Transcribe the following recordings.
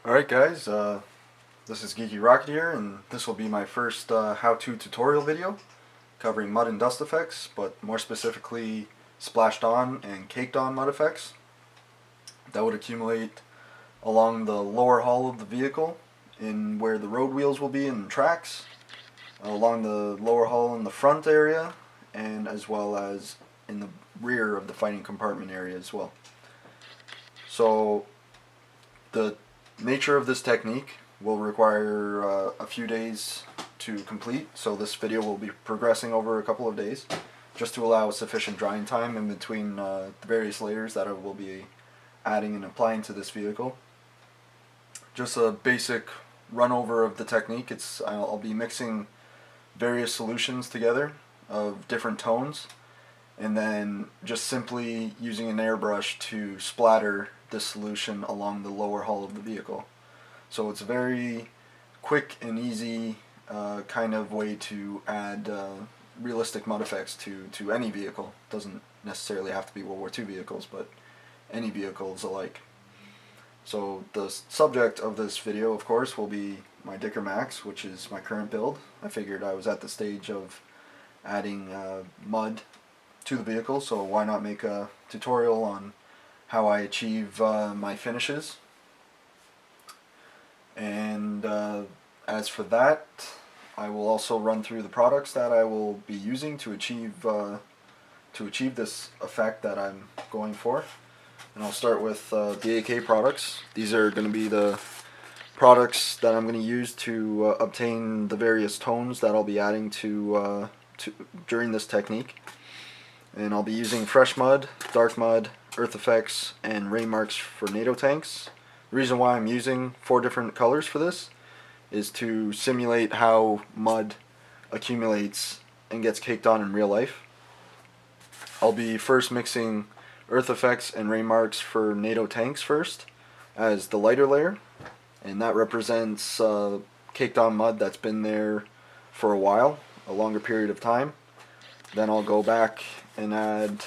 Alright guys, this is Geeky Rocket here, and this will be my first how-to tutorial video covering mud and dust effects, but more specifically splashed on and caked on mud effects that would accumulate along the lower hull of the vehicle in where the road wheels will be in the tracks, along the lower hull in the front area, and as well as in the rear of the fighting compartment area as well. So the nature of this technique will require a few days to complete, so this video will be progressing over a couple of days just to allow sufficient drying time in between the various layers that I will be adding and applying to this vehicle. Just a basic run over of the technique. I'll be mixing various solutions together of different tones and then just simply using an airbrush to splatter this solution along the lower hull of the vehicle. So it's a very quick and easy kind of way to add realistic mud effects to any vehicle. It doesn't necessarily have to be World War II vehicles, but any vehicles alike. So the subject of this video, of course, will be my Dicker Max, which is my current build. I figured I was at the stage of adding mud to the vehicle, so why not make a tutorial on how I achieve my finishes. And as for that, I will also run through the products that I will be using to achieve this effect that I'm going for. And I'll start with the AK products. These are going to be the products that I'm going to use to obtain the various tones that I'll be adding to during this technique. And I'll be using fresh mud, dark mud, earth effects, and ray marks for NATO tanks. The reason why I'm using 4 different colors for this is to simulate how mud accumulates and gets caked on in real life. I'll be first mixing earth effects and ray marks for NATO tanks first as the lighter layer, and that represents caked on mud that's been there for a while, a longer period of time. Then I'll go back and add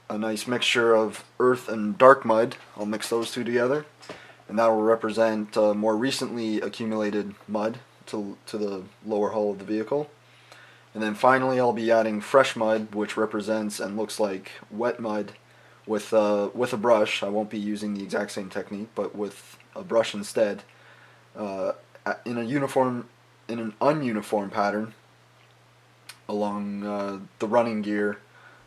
a nice mixture of earth and dark mud. I'll mix those two together, and that will represent more recently accumulated mud to the lower hull of the vehicle. And then finally I'll be adding fresh mud, which represents and looks like wet mud with a brush. I won't be using the exact same technique, but with a brush instead, in an ununiform pattern along the running gear,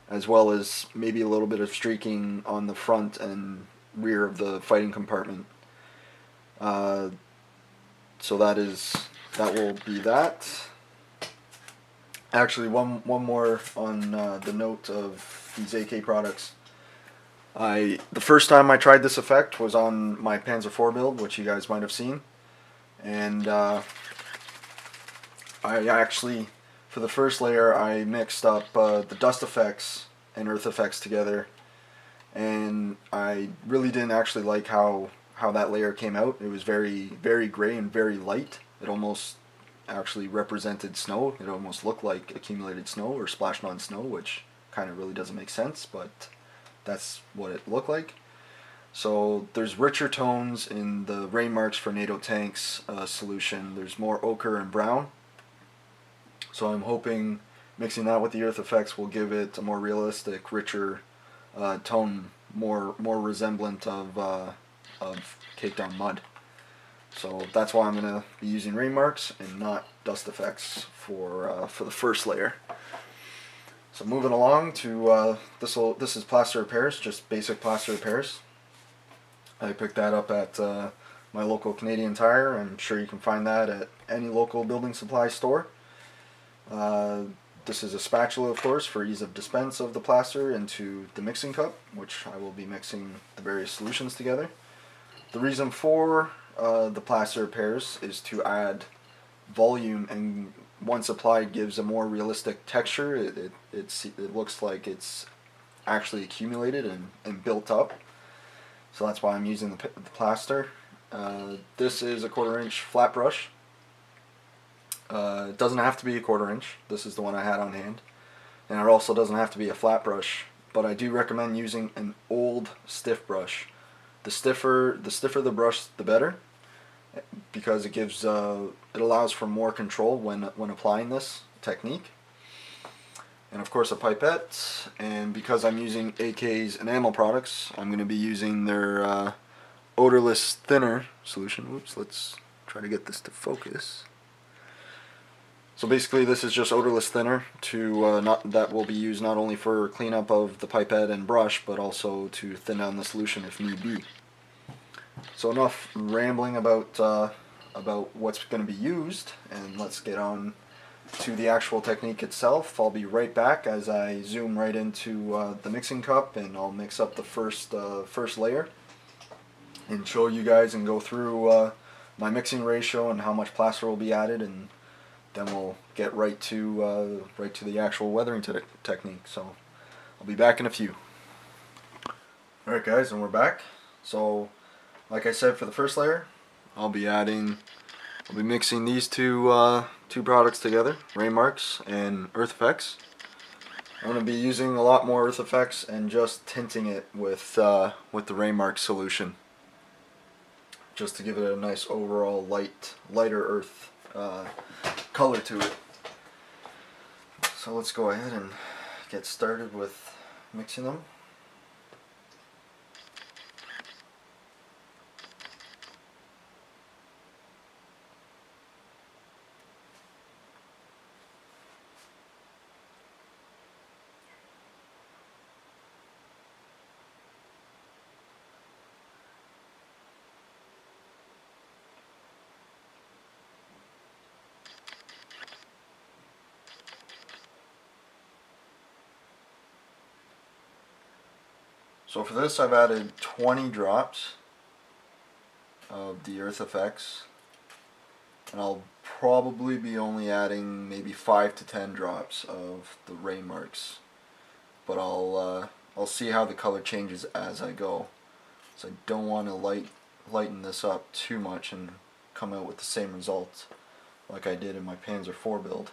as well as maybe a little bit of streaking on the front and rear of the fighting compartment. So that will be that. Actually, one more on the note of these AK products. The first time I tried this effect was on my Panzer IV build, which you guys might have seen, and I actually, for the first layer, I mixed up the dust effects and earth effects together, and I really didn't actually like how that layer came out. It was very, very gray and very light. It almost actually represented snow. It almost looked like accumulated snow or splashed on snow, which kind of really doesn't make sense, but that's what it looked like. So there's richer tones in the ray marks for NATO tanks solution. There's more ochre and brown. So I'm hoping mixing that with the earth effects will give it a more realistic, richer tone, more resemblant of caked on mud. So that's why I'm going to be using ray marks and not dust effects for the first layer. So moving along to this is Plaster of Paris, just basic Plaster of Paris. I picked that up at my local Canadian Tire. I'm sure you can find that at any local building supply store. This is a spatula, of course, for ease of dispense of the plaster into the mixing cup, which I will be mixing the various solutions together. The reason for the Plaster of Paris is to add volume, and once applied gives a more realistic texture. It looks like it's actually accumulated and built up. So that's why I'm using the plaster. This is a 1/4 inch flat brush. It doesn't have to be a 1/4 inch. This is the one I had on hand. And it also doesn't have to be a flat brush, but I do recommend using an old stiff brush the stiffer the brush, the better, because it gives it allows for more control when applying this technique. And of course a pipette, and because I'm using AK's enamel products, I'm going to be using their odorless thinner solution. Oops, let's try to get this to focus. So basically this is just odorless thinner that will be used not only for cleanup of the pipette and brush, but also to thin down the solution if need be. So enough rambling about what's going to be used, and let's get on to the actual technique itself. I'll be right back as I zoom right into the mixing cup, and I'll mix up the first layer and show you guys and go through my mixing ratio and how much plaster will be added, and then we'll get right to the actual weathering technique. So I'll be back in a few. Alright guys, and we're back. So like I said, for the first layer, I'll be mixing these two products together, Raymarks and Earth Effects. I'm going to be using a lot more Earth Effects and just tinting it with the Raymark solution, just to give it a nice overall lighter earth color to it. So let's go ahead and get started with mixing them. So for this I've added 20 drops of the Earth Effects, and I'll probably be only adding maybe 5 to 10 drops of the Raymarks, but I'll see how the color changes as I go. So I don't want to lighten this up too much and come out with the same result like I did in my Panzer IV build.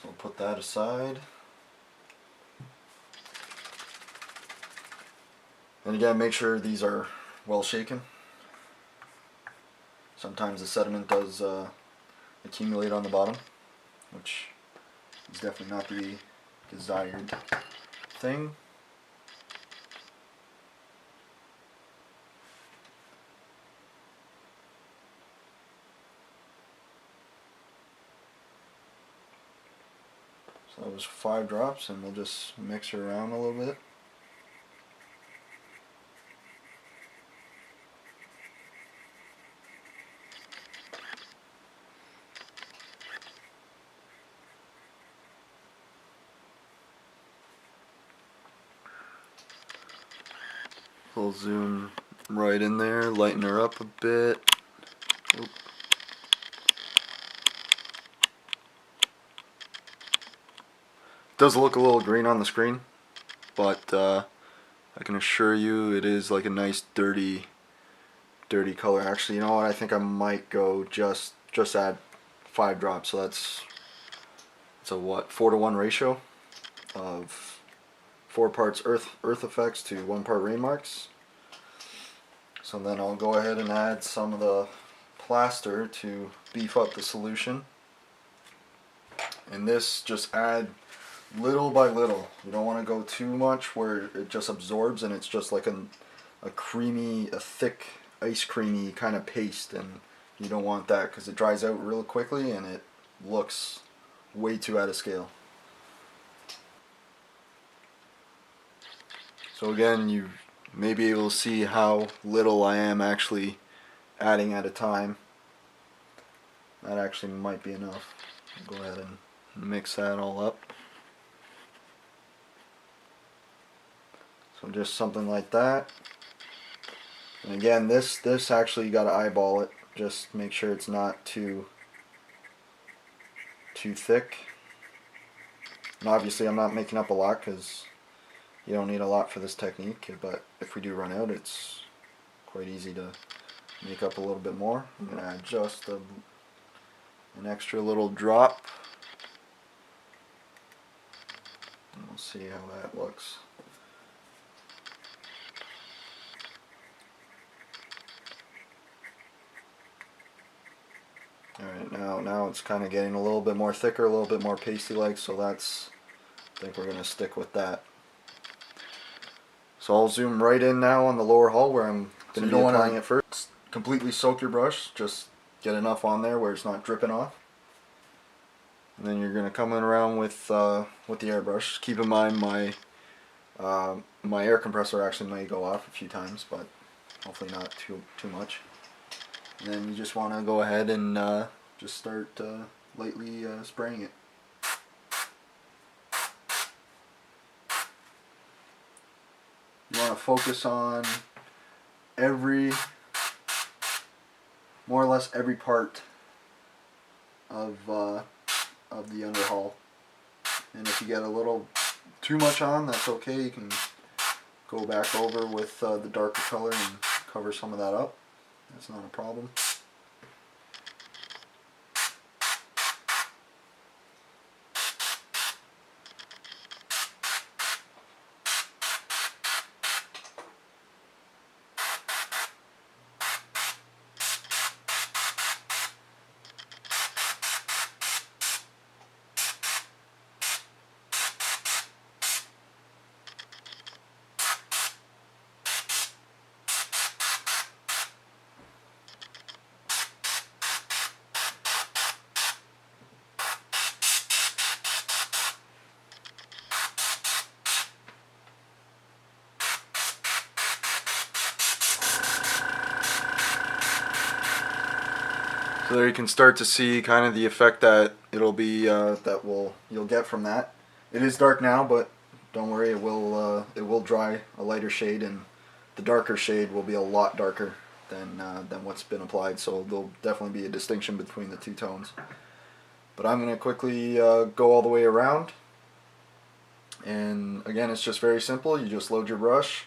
So I'll put that aside. And again, make sure these are well shaken. Sometimes the sediment does accumulate on the bottom, which is definitely not the desired thing. So that was 5 drops, and we'll just mix her around a little bit. We'll zoom right in there, lighten her up a bit. Oop. Does look a little green on the screen, but I can assure you it is like a nice dirty color. Actually, you know what, I think I might go just add 5 drops, so it's a what, 4-to-1 ratio of 4 parts Earth Effects to 1 part Raymarks. So then I'll go ahead and add some of the plaster to beef up the solution. And this, just add little by little. You don't want to go too much where it just absorbs and it's just like a thick, ice creamy kind of paste, and you don't want that because it dries out real quickly and it looks way too out of scale. So again, you may be able to see how little I am actually adding at a time. That actually might be enough. I'll go ahead and mix that all up. So just something like that. And again, this actually, you gotta eyeball it. Just make sure it's not too thick. And obviously I'm not making up a lot because you don't need a lot for this technique, but if we do run out, it's quite easy to make up a little bit more. I'm going to add just an extra little drop, and we'll see how that looks. Alright, now it's kind of getting a little bit more thicker, a little bit more pasty-like, so I think we're going to stick with that. So I'll zoom right in now on the lower hull where I'm going to be applying it first. Completely soak your brush, just get enough on there where it's not dripping off. And then you're going to come in around with the airbrush. Keep in mind my my air compressor actually may go off a few times, but hopefully not too much. And then you just want to go ahead and just start lightly spraying it. You want to focus on more or less every part of the underhull. And if you get a little too much on, that's okay. You can go back over with the darker color and cover some of that up. That's not a problem. So there you can start to see kind of the effect that it'll be you'll get from that. It is dark now, but don't worry, it will dry a lighter shade, and the darker shade will be a lot darker than what's been applied. So there'll definitely be a distinction between the two tones. But I'm going to quickly go all the way around. And again, it's just very simple. You just load your brush,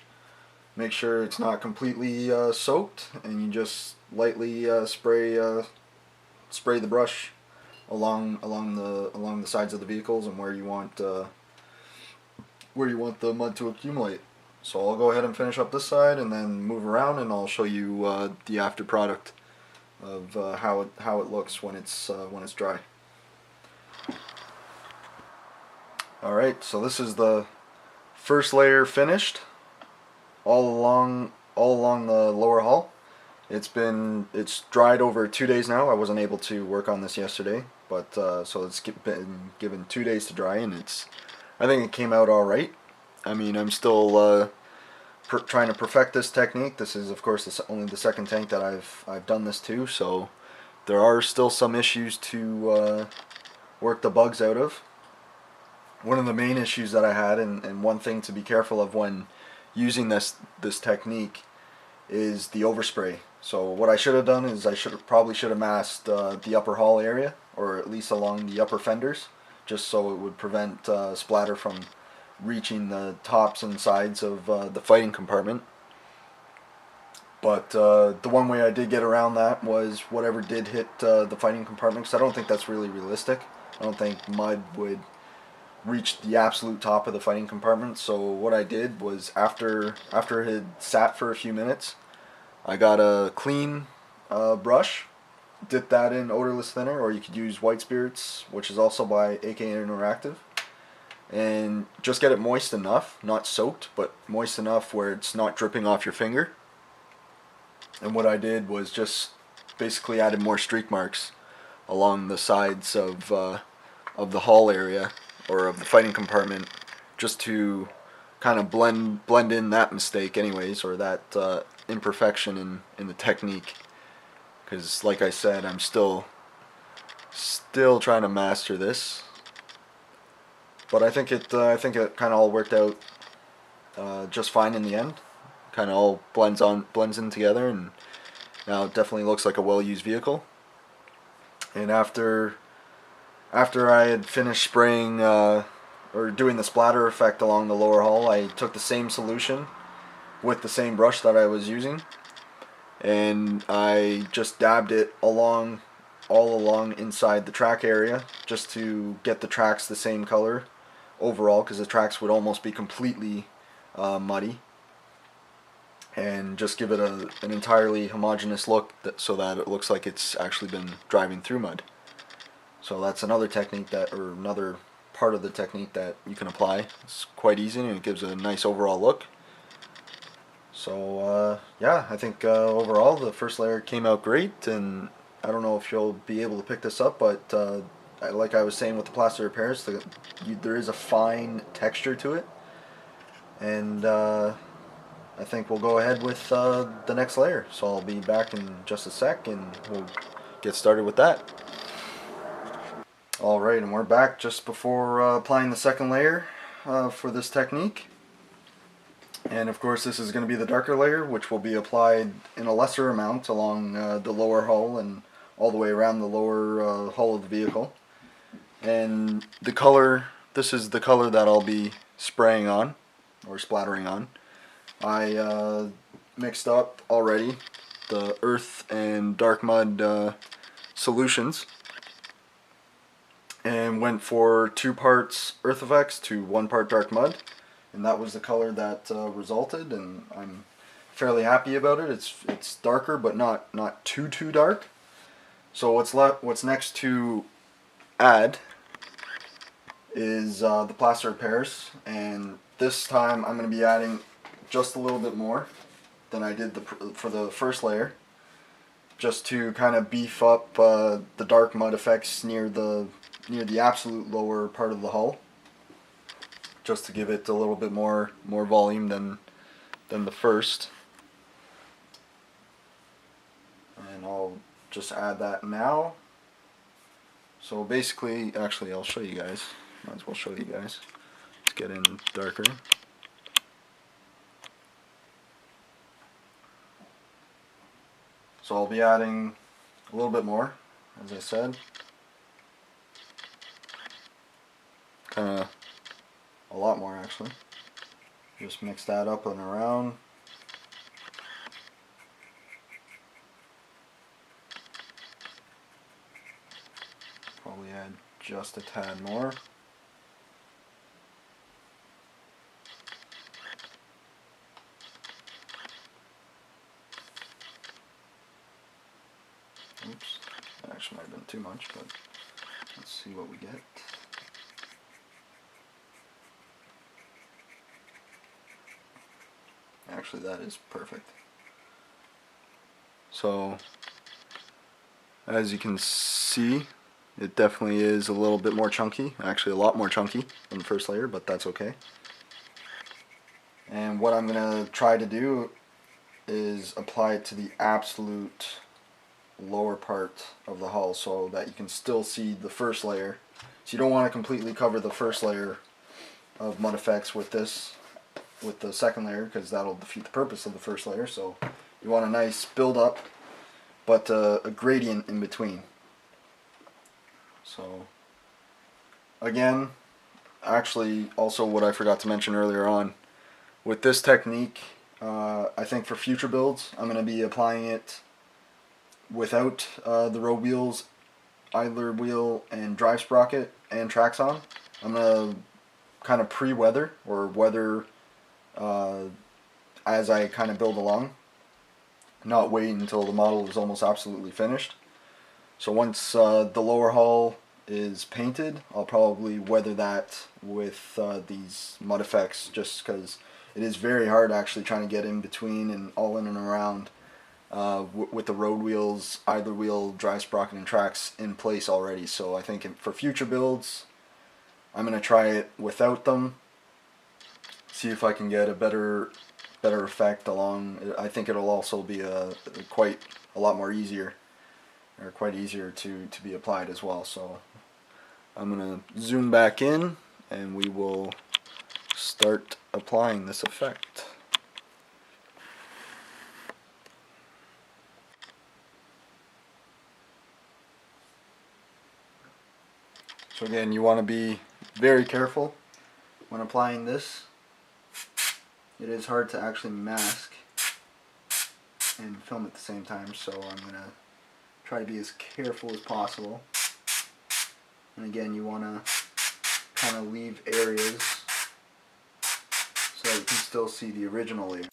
make sure it's not completely soaked, and you just lightly spray the brush along the sides of the vehicles and where you want the mud to accumulate. So I'll go ahead and finish up this side and then move around, and I'll show you the after product of how it looks when it's dry. Alright, so this is the first layer finished all along the lower hull. It's dried over 2 days now. I wasn't able to work on this yesterday, but so it's been given 2 days to dry, and I think it came out all right. I mean, I'm still trying to perfect this technique. This is, of course, only the second tank that I've done this to, so there are still some issues to work the bugs out of. One of the main issues that I had, and one thing to be careful of when using this technique, is the overspray. So what I should have done is I probably should have masked the upper hull area, or at least along the upper fenders, just so it would prevent splatter from reaching the tops and sides of the fighting compartment. But the one way I did get around that was whatever did hit the fighting compartment, because I don't think that's really realistic. I don't think mud would reach the absolute top of the fighting compartment. So what I did was after it had sat for a few minutes, I got a clean brush, dipped that in odorless thinner, or you could use white spirits, which is also by AK Interactive, and just get it moist enough, not soaked, but moist enough where it's not dripping off your finger. And what I did was just basically added more streak marks along the sides of the hull area, or of the fighting compartment, just to kind of blend in that mistake anyways, or that imperfection in the technique, because like I said, I'm still trying to master this, but I think it kind of all worked out just fine in the end. Kind of all blends in together, and now it definitely looks like a well-used vehicle. And after I had finished spraying or doing the splatter effect along the lower hull, I took the same solution with the same brush that I was using, and I just dabbed it all along inside the track area, just to get the tracks the same color overall, because the tracks would almost be completely muddy. and just give it an entirely homogeneous look so that it looks like it's actually been driving through mud. So that's another technique or another part of the technique that you can apply. It's quite easy and it gives a nice overall look. So yeah, I think overall the first layer came out great, and I don't know if you'll be able to pick this up, but like I was saying with the Plaster of Paris, there is a fine texture to it, and I think we'll go ahead with the next layer. So I'll be back in just a sec and we'll get started with that. Alright, and we're back just before applying the second layer for this technique. And of course this is going to be the darker layer, which will be applied in a lesser amount along the lower hull and all the way around the lower hull of the vehicle. And the color, this is the color that I'll be spraying on, or splattering on. I mixed up already the earth and dark mud solutions, and went for 2 parts earth effects to 1 part dark mud, and that was the color that resulted, and I'm fairly happy about it. It's darker, but not too dark. So what's next to add is the Plaster of Paris, and this time I'm going to be adding just a little bit more than I did for the first layer, just to kind of beef up the dark mud effects near the absolute lower part of the hull, just to give it a little bit more volume than the first. And I'll just add that now. So basically, actually I'll show you guys. Might as well show you guys. Let's get in darker. So I'll be adding a little bit more, as I said. Kind of a lot more actually. Just mix that up and around. Probably add just a tad more. Oops, that actually might have been too much, but let's see what we get. Actually, that is perfect. So, as you can see, it definitely is a little bit more chunky. Actually, a lot more chunky than the first layer, but that's okay. And what I'm going to try to do is apply it to the absolute lower part of the hull so that you can still see the first layer. So you don't want to completely cover the first layer of mud effects with the second layer, because that'll defeat the purpose of the first layer. So you want a nice build up, but a gradient in between. So again, actually also what I forgot to mention earlier on, with this technique, I think for future builds I'm going to be applying it without the road wheels, idler wheel, and drive sprocket and tracks on. I'm going to kind of pre-weather or weather as I kind of build along, not wait until the model is almost absolutely finished. So once the lower hull is painted, I'll probably weather that with these mud effects, just because it is very hard actually trying to get in between and all in and around with the road wheels, idler wheel, drive sprocket, and tracks in place already. So I think for future builds, I'm going to try it without them, see if I can get a better effect along. I think it'll also be quite a lot more easier, or quite easier to be applied as well. So I'm going to zoom back in and we will start applying this effect. So again, you want to be very careful when applying this. It is hard to actually mask and film at the same time, so I'm going to try to be as careful as possible. And again, you want to kind of leave areas so that you can still see the original layer.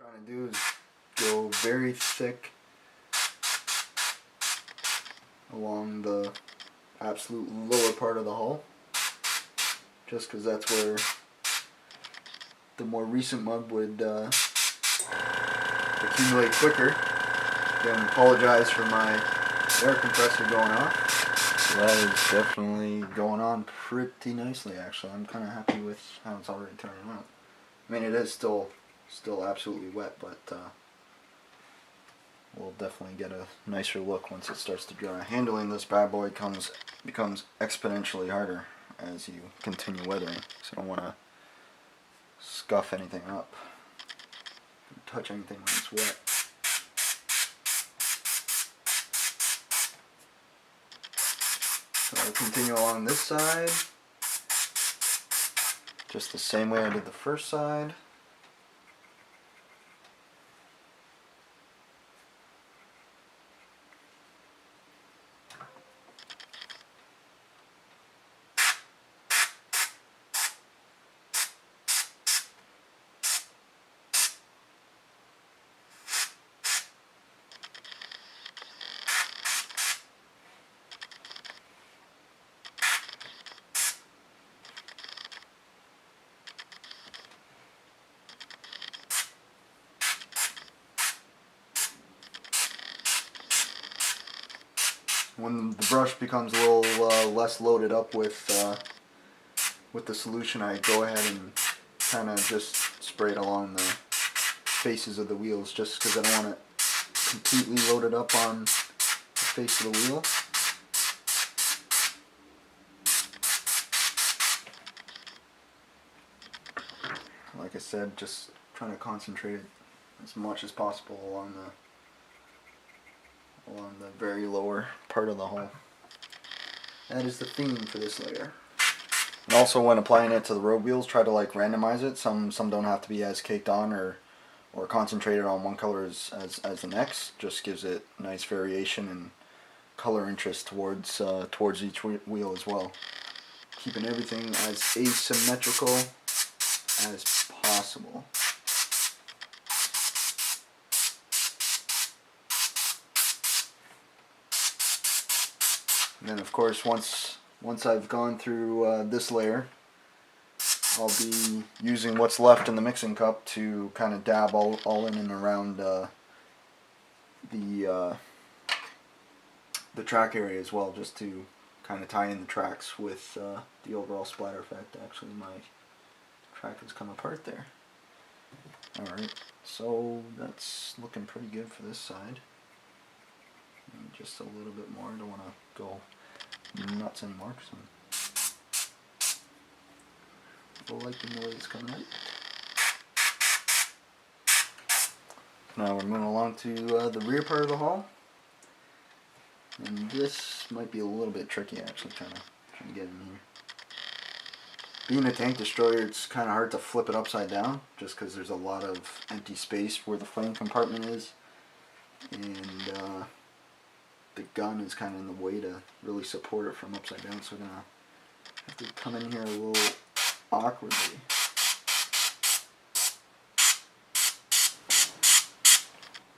trying to do is go very thick along the absolute lower part of the hull, just because that's where the more recent mud would accumulate quicker. Again, apologize for my air compressor going off. That is definitely going on pretty nicely, actually. I'm kind of happy with how it's already turning out. I mean, it is still absolutely wet, but we'll definitely get a nicer look once it starts to dry. Handling this bad boy becomes exponentially harder as you continue weathering, so I don't want to scuff anything up, touch anything when it's wet. So I'll continue along this side, just the same way I did the first side. When the brush becomes a little less loaded up with the solution, I go ahead and kind of just spray it along the faces of the wheels, just because I don't want it completely loaded up on the face of the wheel. Like I said, just trying to concentrate as much as possible along the very lower part of the hull. That is the theme for this layer. And also, when applying it to the road wheels, try to like randomize it. Some don't have to be as caked on or concentrated on one color as the next. Just gives it nice variation and color interest towards each wheel as well. Keeping everything as asymmetrical as possible. And then of course, once I've gone through this layer, I'll be using what's left in the mixing cup to kind of dab all in and around the track area as well, just to kind of tie in the tracks with the overall splatter effect. Actually, my track has come apart there. Alright, so that's looking pretty good for this side. And just a little bit more. I don't want to go nuts anymore because I'm liking the way it's coming out. Now we're moving along to the rear part of the hull. And this might be a little bit tricky, actually, trying to get in here. Being a tank destroyer, it's kind of hard to flip it upside down, just because there's a lot of empty space where the flame compartment is. And the gun is kind of in the way to really support it from upside down, so we're going to have to come in here a little awkwardly.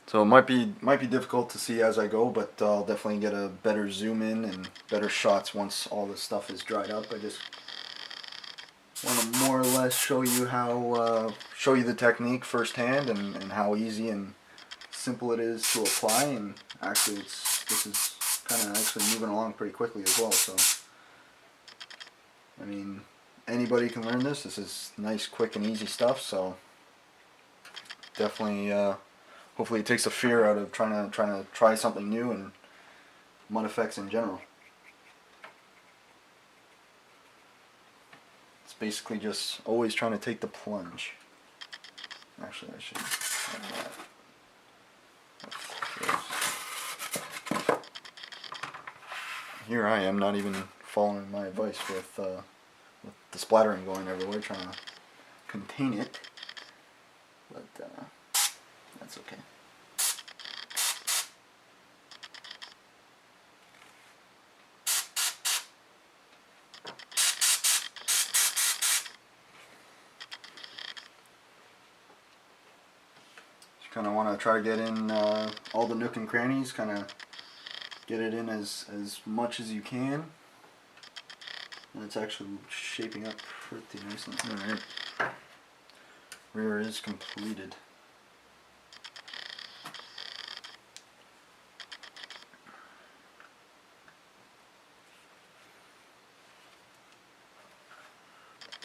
So it might be difficult to see as I go, but I'll definitely get a better zoom in and better shots once all this stuff is dried up. I just want to more or less show you the technique firsthand and how easy and simple it is to apply. And actually, this is kind of actually moving along pretty quickly as well. So I mean, anybody can learn this. This is nice, quick, and easy stuff. So definitely. Hopefully it takes the fear out of trying to try something new and mud effects in general. It's basically just always trying to take the plunge. Actually, I should have that. Here I am, not even following my advice with the splattering going everywhere, trying to contain it. But that's okay. Kind of want to try to get in all the nook and crannies, kind of get it in as much as you can. And it's actually shaping up pretty nicely. Alright. Rear is completed.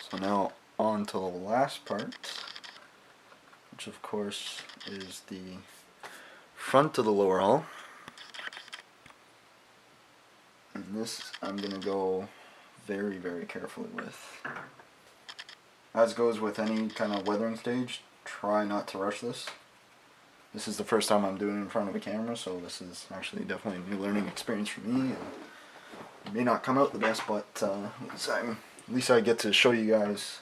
So now on to the last part, which of course is the front of the lower hull. And this I'm going to go very, very carefully with. As goes with any kind of weathering stage, try not to rush this. This is the first time I'm doing it in front of a camera, so this is actually definitely a new learning experience for me. And it may not come out the best, but at least I get to show you guys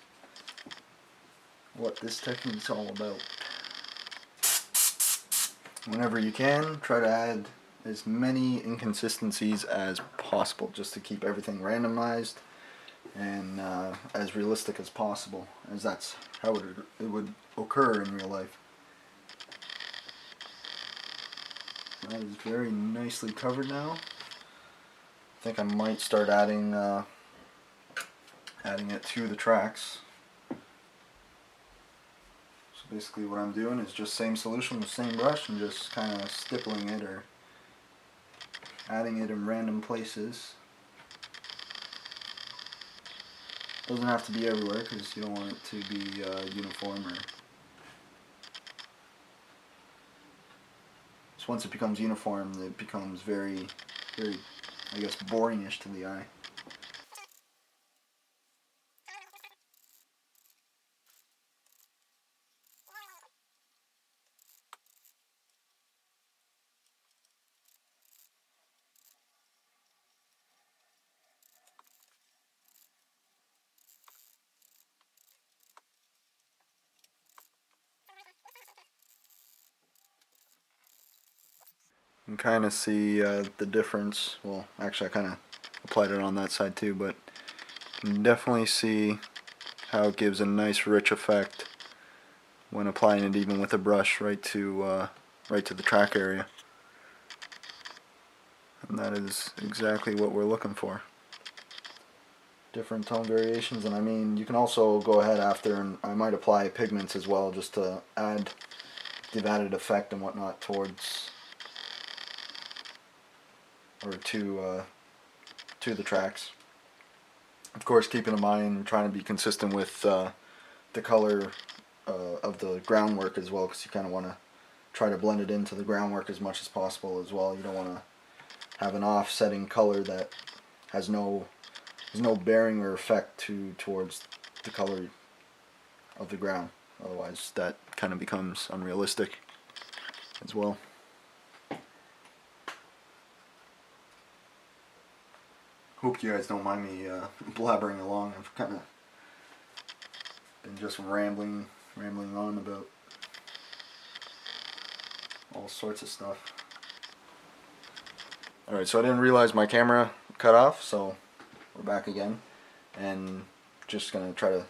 what this technique's all about. Whenever you can, try to add as many inconsistencies as possible just to keep everything randomized and as realistic as possible, as that's how it would occur in real life. That is very nicely covered now. I think I might start adding it to the tracks. So basically what I'm doing is just same solution with same brush and just kind of stippling it or adding it in random places. Doesn't have to be everywhere because you don't want it to be uniform. So once it becomes uniform, it becomes very, very, I guess, boringish to the eye. You can kind of see the difference. Well, actually I kind of applied it on that side too, but you can definitely see how it gives a nice rich effect when applying it even with a brush right to the track area. And that is exactly what we're looking for. Different tone variations, and I mean you can also go ahead after and I might apply pigments as well just to give added effect and whatnot towards or to the tracks. Of course, keeping in mind trying to be consistent with the color of the groundwork as well, because you kind of want to try to blend it into the groundwork as much as possible as well. You don't want to have an offsetting color that has no bearing or effect towards the color of the ground. Otherwise, that kind of becomes unrealistic as well. Hope you guys don't mind me blabbering along. I've kind of been just rambling on about all sorts of stuff. Alright, so I didn't realize my camera cut off, so we're back again. And just going to try to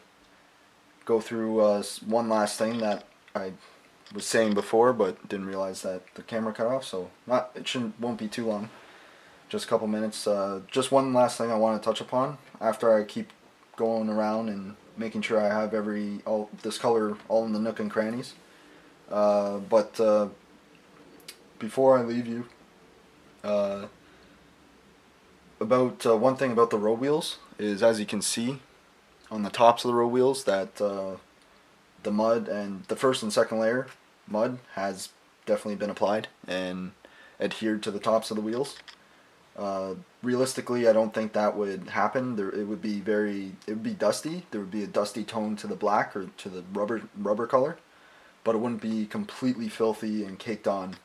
go through one last thing that I was saying before, but didn't realize that the camera cut off, so won't be too long. Just a couple minutes. Just one last thing I want to touch upon after I keep going around and making sure I have this color all in the nook and crannies. But before I leave you, one thing about the road wheels is, as you can see on the tops of the road wheels, that the mud and the first and second layer mud has definitely been applied and adhered to the tops of the wheels. Realistically, I don't think that would happen. It would be dusty. There would be a dusty tone to the black or to the rubber color, but it wouldn't be completely filthy and caked on,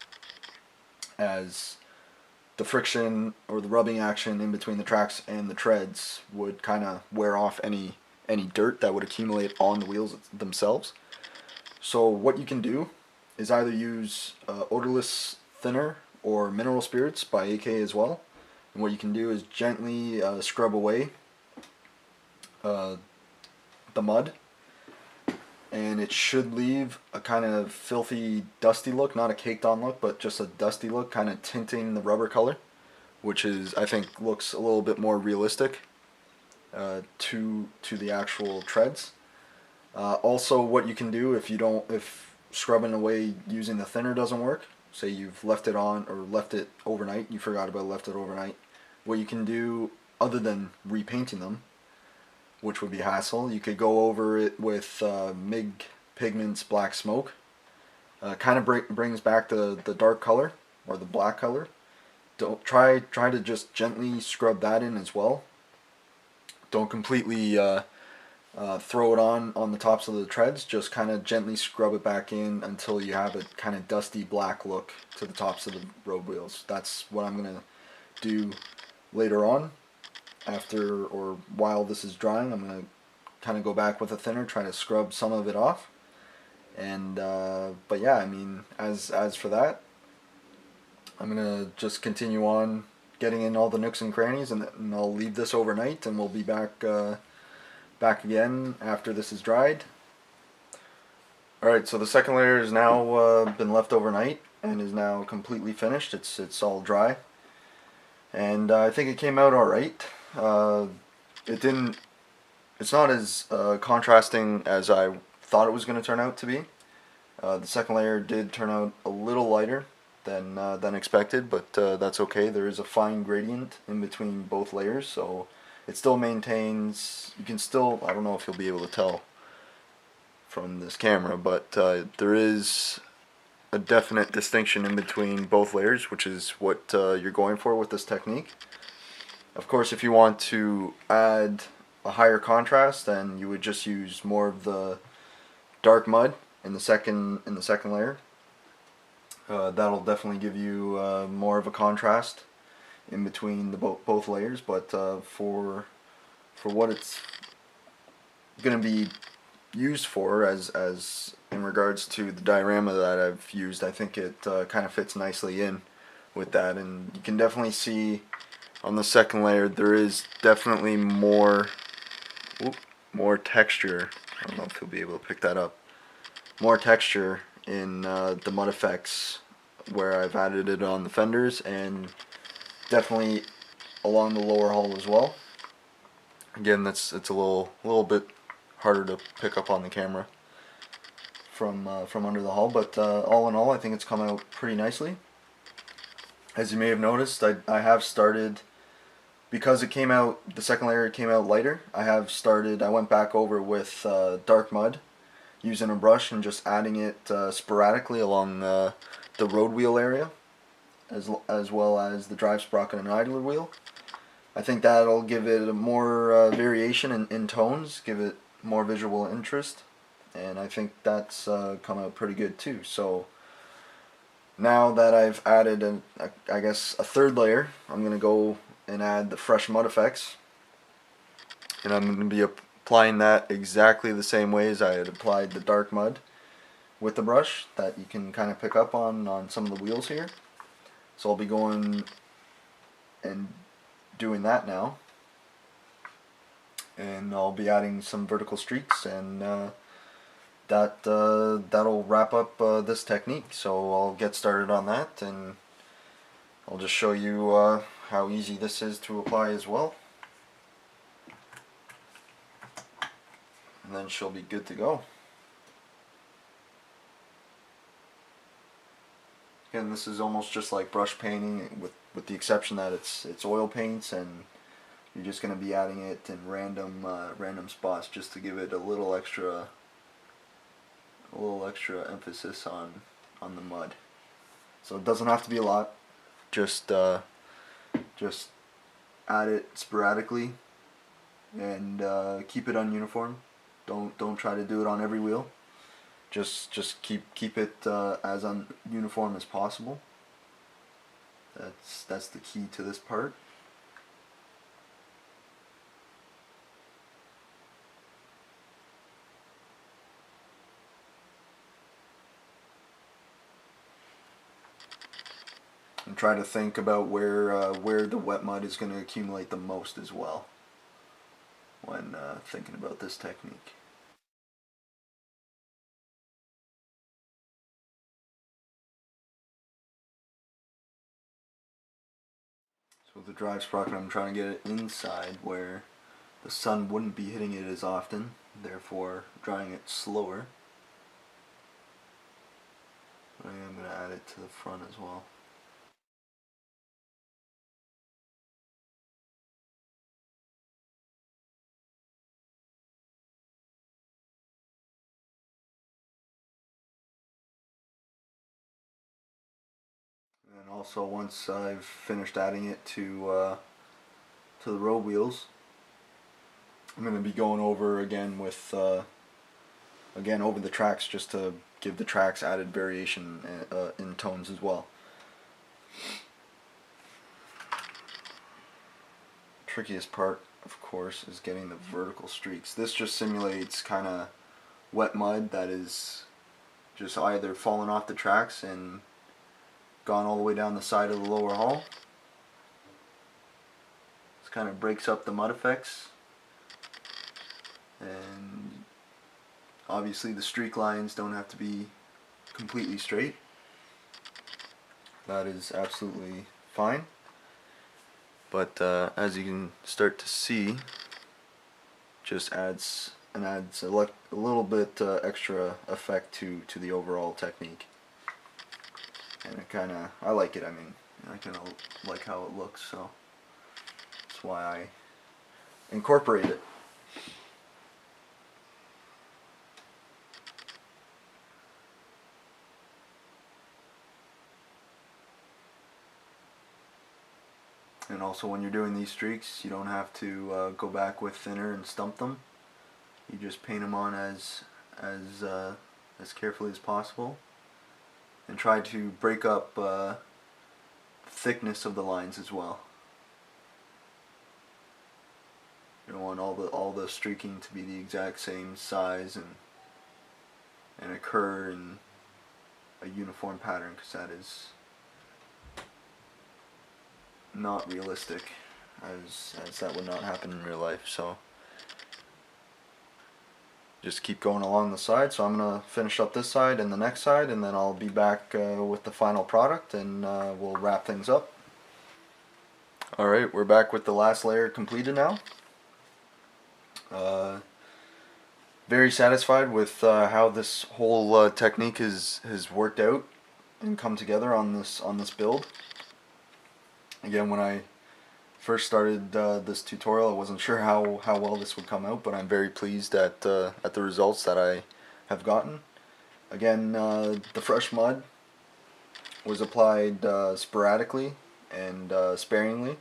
as the friction or the rubbing action in between the tracks and the treads would kind of wear off any dirt that would accumulate on the wheels themselves. So what you can do is either use odorless thinner or mineral spirits by AK as well. And what you can do is gently scrub away the mud and it should leave a kind of filthy, dusty look, not a caked on look, but just a dusty look, kind of tinting the rubber color, which is, I think, looks a little bit more realistic to the actual treads. Also, what you can do if scrubbing away using the thinner doesn't work, say you've left it on or left it overnight, you forgot about left it overnight, what you can do other than repainting them, which would be hassle, you could go over it with MIG Pigments Black Smoke. Kind of brings back the dark color or the black color. Don't try to just gently scrub that in as well. Don't completely throw it on the tops of the treads. Just kind of gently scrub it back in until you have a kind of dusty black look to the tops of the road wheels. That's what I'm gonna do later on, after or while this is drying. I'm gonna kind of go back with a thinner, try to scrub some of it off. And but yeah, I mean, as for that, I'm gonna just continue on getting in all the nooks and crannies, and I'll leave this overnight, and we'll be back again after this is dried. Alright, so the second layer has now been left overnight and is now completely finished. It's all dry, and I think it came out alright. It didn't. It's not as contrasting as I thought it was going to turn out to be. The second layer did turn out a little lighter than expected, but that's okay. There is a fine gradient in between both layers, so it still maintains. You can still. I don't know if you'll be able to tell from this camera, but there is a definite distinction in between both layers, which is what you're going for with this technique. Of course, if you want to add a higher contrast, then you would just use more of the dark mud in the second layer. That'll definitely give you more of a contrast in between the both layers. But for what it's going to be used for, as in regards to the diorama that I've used, I think it kind of fits nicely in with that. And you can definitely see on the second layer there is definitely more texture. I don't know if you'll be able to pick that up. More texture in the mud effects where I've added it on the fenders, and definitely along the lower hull as well. Again, it's a little bit harder to pick up on the camera from under the hull, but all in all, I think it's come out pretty nicely. As you may have noticed, I have started, because it came out, the second layer came out lighter. I went back over with dark mud, using a brush and just adding it sporadically along the road wheel area, as well as the drive sprocket and idler wheel. I think that'll give it a more variation in tones, give it more visual interest, and I think that's come out pretty good too. So now that I've added I guess a third layer, I'm going to go and add the fresh mud effects, and I'm going to be applying that exactly the same way as I had applied the dark mud with the brush that you can kind of pick up on some of the wheels here. So I'll be going and doing that now, and I'll be adding some vertical streaks, and that'll wrap up this technique. So I'll get started on that, and I'll just show you how easy this is to apply as well, and then she'll be good to go. Again, this is almost just like brush painting, with the exception that it's oil paints, and you're just going to be adding it in random spots just to give it a little extra emphasis on the mud. So it doesn't have to be a lot. Just add it sporadically, and keep it ununiform. Don't try to do it on every wheel. Just keep it as uniform as possible. That's the key to this part. And try to think about where the wet mud is going to accumulate the most as well when thinking about this technique. With the drive sprocket, I'm trying to get it inside where the sun wouldn't be hitting it as often, therefore drying it slower. I am going to add it to the front as well. And also once I've finished adding it to the road wheels, I'm going to be going over again with again over the tracks just to give the tracks added variation in tones as well. Trickiest part, of course, is getting the vertical streaks. This just simulates kind of wet mud that is just either fallen off the tracks and gone all the way down the side of the lower hull. This kind of breaks up the mud effects, and obviously the streak lines don't have to be completely straight. That is absolutely fine. But as you can start to see, just adds a little bit extra effect to the overall technique. And I like it. I mean, I kind of like how it looks, so that's why I incorporate it. And also when you're doing these streaks, you don't have to go back with thinner and stump them. You just paint them on as carefully as possible, and try to break up the thickness of the lines as well. You don't want all the streaking to be the exact same size and occur in a uniform pattern, because that is not realistic, as that would not happen in real life. So just keep going along the side. So I'm gonna finish up this side and the next side, and then I'll be back with the final product, and we'll wrap things up. Alright, we're back with the last layer completed now. Very satisfied with how this whole technique has worked out and come together on this build. Again, when I first started this tutorial, I wasn't sure how well this would come out, but I'm very pleased at the results that I have gotten. Again, the fresh mud was applied sporadically and sparingly.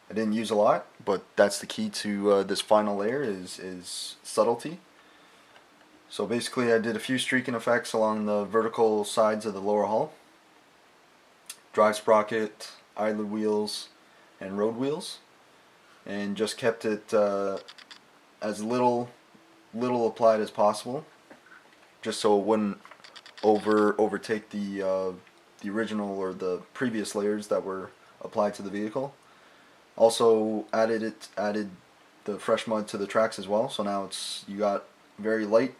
I didn't use a lot, but that's the key to this final layer is subtlety. So basically I did a few streaking effects along the vertical sides of the lower hull. Drive sprocket, idler wheels, and road wheels, and just kept it as little applied as possible, just so it wouldn't overtake the original or the previous layers that were applied to the vehicle. Also added the fresh mud to the tracks as well, so now you got very light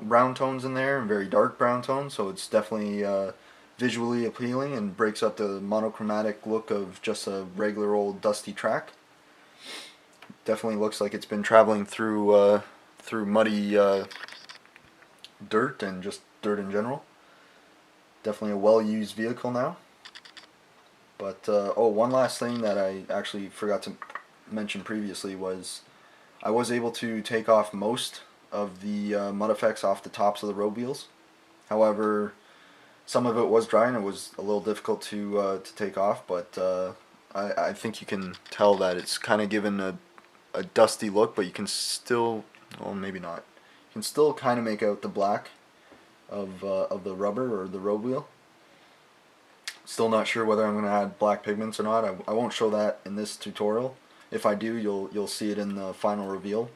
brown tones in there and very dark brown tones, so it's definitely visually appealing and breaks up the monochromatic look of just a regular old dusty track. Definitely looks like it's been traveling through muddy dirt and just dirt in general. Definitely a well-used vehicle now. But oh, one last thing that I actually forgot to mention previously was I was able to take off most of the mud effects off the tops of the road wheels. However, some of it was dry and it was a little difficult to take off, but I think you can tell that it's kind of given a dusty look, but you can still, well, maybe not. You can still kind of make out the black of the rubber or the road wheel. Still not sure whether I'm going to add black pigments or not. I won't show that in this tutorial. If I do, you'll see it in the final reveal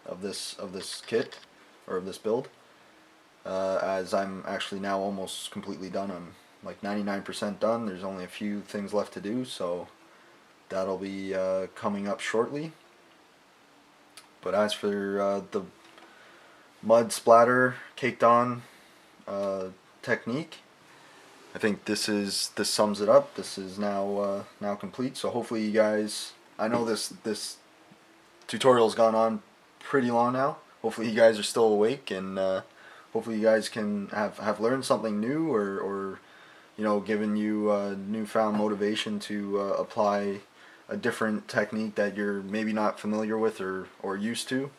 of this kit or of this build. As I'm actually now almost completely done. I'm like 99% done. There's only a few things left to do, so that'll be coming up shortly. But as for the mud splatter caked on technique, I think this sums it up. This is now complete. So hopefully you guys, I know this tutorial's gone on pretty long now. Hopefully you guys are still awake, and hopefully you guys can have learned something new, or given you newfound motivation to apply a different technique that you're maybe not familiar with or used to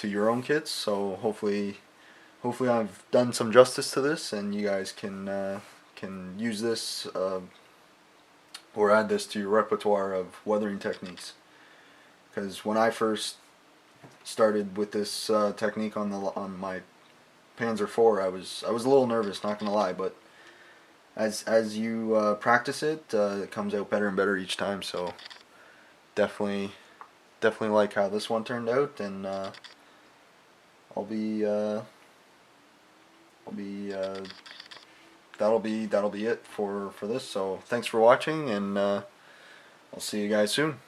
your own kits. So hopefully I've done some justice to this, and you guys can use this or add this to your repertoire of weathering techniques. Because when I first started with this technique on my Panzer IV, I was a little nervous, not gonna lie, but as you practice it, it comes out better and better each time. So definitely like how this one turned out, and I'll be that'll be it for this. So thanks for watching, and I'll see you guys soon.